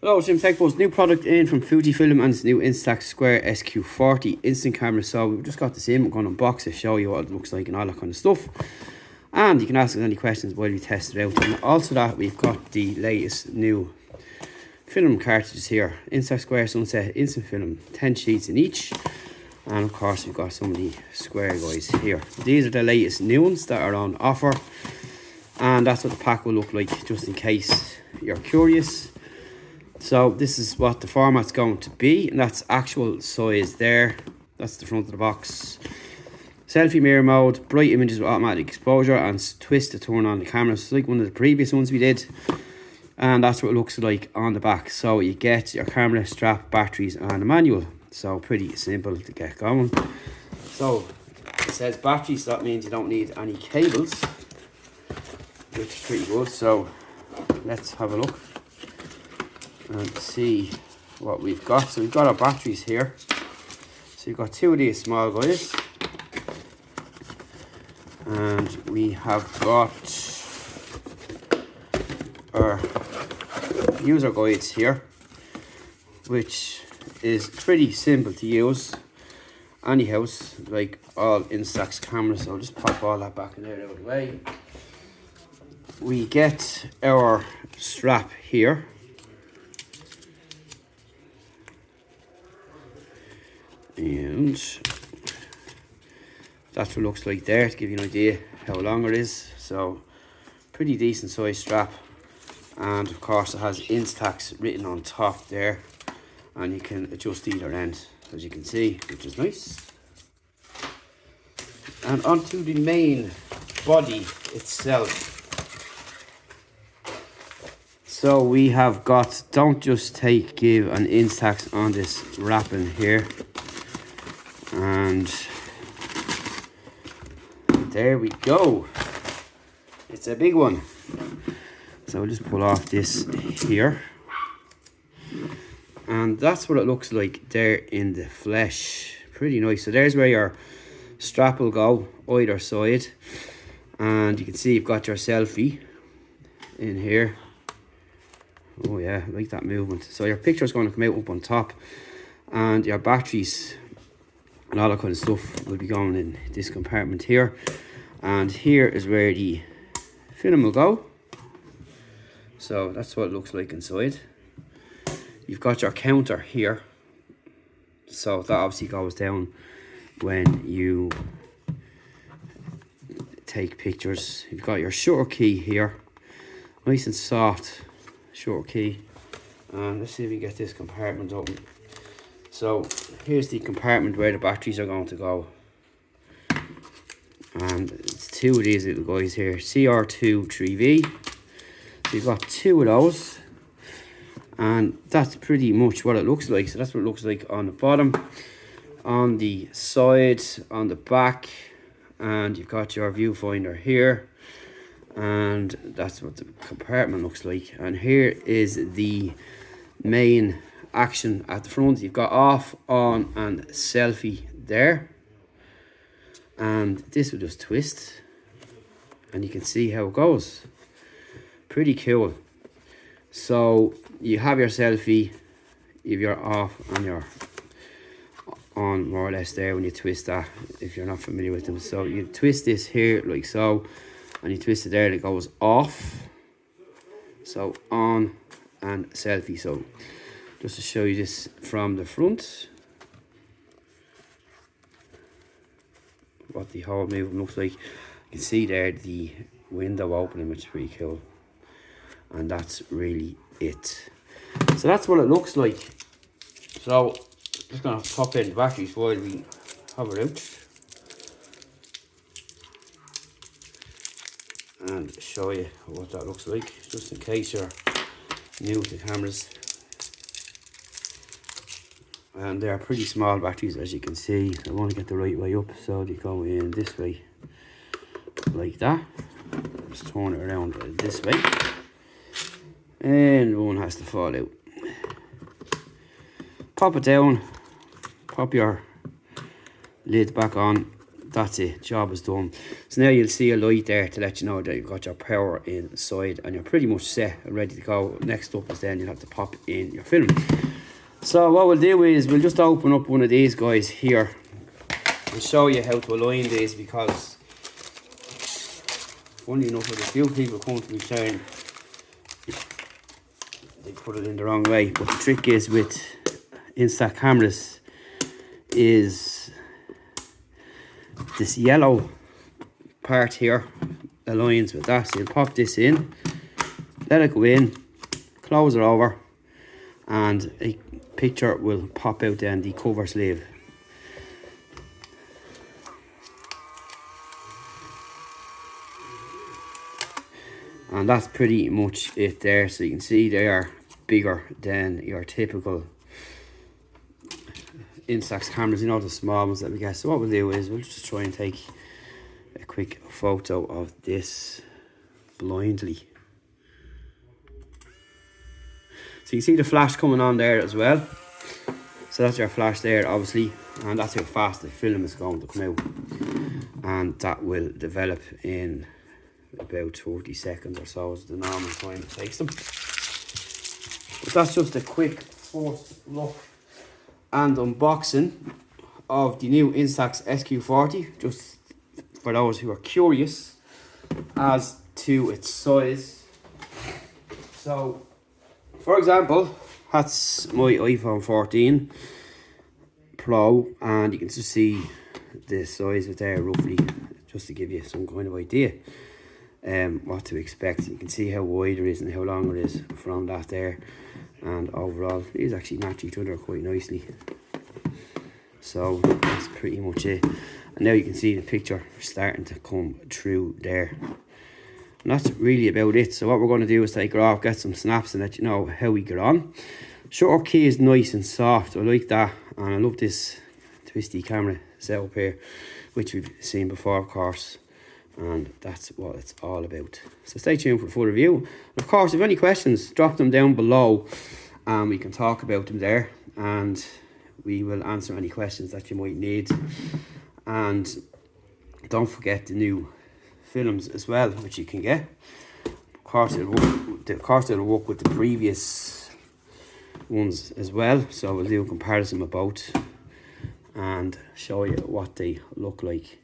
Hello, Jim Tech Post. New product in from Fujifilm, and it's new Instax Square SQ40 instant camera. So we've just got this in. We're going to unbox it, show you what it looks like and all that kind of stuff. And you can ask us any questions while we test it out. And also that we've got the latest new film cartridges here. Instax Square Sunset instant film, 10 sheets in each. And of course we've got some of the Square guys here. These are the latest new ones that are on offer. And that's what the pack will look like, just in case you're curious. So this is what the format's going to be, and that's actual size there. That's the front of the box. Selfie mirror mode, bright images with automatic exposure, and twist to turn on the camera. It's like one of the previous ones we did. And that's what it looks like on the back. So you get your camera, strap, batteries, and a manual. So pretty simple to get going. So it says batteries, so that means you don't need any cables, which is pretty good. So let's have a look and see what we've got. So we've got our batteries here. So you've got two of these small guys, and we have got our user guides here, which is pretty simple to use anyhow, like all Instax cameras. So I'll just pop all that back in there out of the way. We get our strap here, and that's what it looks like there, to give you an idea how long it is. So pretty decent size strap, and of course it has Instax written on top there, and you can adjust either end, as you can see, which is nice. And onto the main body itself. So we have got, don't just give an Instax on this wrapping here. And there we go. It's a big one. So I'll just pull off this here. And that's what it looks like there in the flesh. Pretty nice. So there's where your strap will go, either side. And you can see you've got your selfie in here. Oh yeah, I like that movement. So your picture is going to come out up on top, and your batteries and all that kind of stuff will be going in this compartment here. And here is where the film will go. So that's what it looks like inside. You've got your counter here, so that obviously goes down when you take pictures. You've got your shutter key here, nice and soft shutter key. And let's see if we get this compartment open. So here's the compartment where the batteries are going to go, and it's two of these little guys here, CR2 3V. So you've got two of those, and that's pretty much what it looks like. So that's what it looks like on the bottom, on the side, on the back, and you've got your viewfinder here, and that's what the compartment looks like. And here is the main action at the front. You've got off, on, and selfie there, and this will just twist, and you can see how it goes. Pretty cool. So you have your selfie, if you're off and you're on, more or less there when you twist that, if you're not familiar with them. So you twist this here like so, and you twist it there and it goes off. So on and selfie. So just to show you this from the front, what the whole movement looks like. You can see there the window opening, which is pretty cool. And that's really it. So that's what it looks like. So just gonna pop in the batteries while we have it out and show you what that looks like, just in case you're new to cameras. And they are pretty small batteries, as you can see. I want to get the right way up, so they go in this way like that. Just turn it around this way, and one has to fall out. Pop it down, pop your lid back on. that's it, job is done. So now you'll see a light there to let you know that you've got your power inside and you're pretty much set and ready to go. Next up is then you'll have to pop in your film. So what we'll do is we'll just open up one of these guys here and show you how to align these, because funny enough, there's a few people come to me saying they put it in the wrong way. But the trick is with Instax cameras is this yellow part here aligns with that. So you'll pop this in, let it go in, close it over, and a picture will pop out then the cover sleeve. And that's pretty much it there. So you can see they are bigger than your typical Instax cameras, you know, the small ones that we get. So what we'll do is we'll just try and take a quick photo of this blindly. So you can see the flash coming on there as well. So that's your flash there, obviously, and that's how fast the film is going to come out. And that will develop in about 30 seconds or so is the normal time it takes them. But that's just a quick first look and unboxing of the new Instax SQ40, just for those who are curious as to its size. So, for example, that's my iPhone 14 Pro, and you can just see the size of it there roughly, just to give you some kind of idea what to expect. You can see how wide it is and how long it is from that there, and overall these actually match each other quite nicely. So that's pretty much it, and now you can see the picture starting to come through there, and that's really about it. So what we're going to do is take it off, get some snaps, and let you know how we get on. Shutter key is nice and soft, I like that, and I love this twisty camera setup here, which we've seen before, of course. And that's what it's all about. So stay tuned for the full review. And of course, if you have any questions, drop them down below and we can talk about them there, and we will answer any questions that you might need. And don't forget the new films as well, which you can get. Of course it'll work with the previous ones as well, so we'll do a comparison of both and show you what they look like.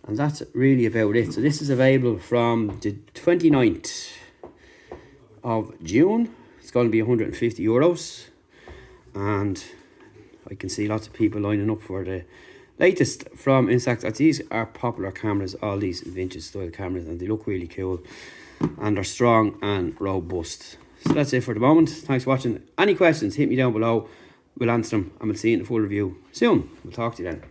And that's really about it. So this is available from the 29th of June. It's going to be €150. And I can see lots of people lining up for the latest from Instax. These are popular cameras, all these vintage style cameras, and they look really cool. And they're strong and robust. So that's it for the moment. Thanks for watching. Any questions, hit me down below. We'll answer them, and we'll see you in the full review soon. We'll talk to you then.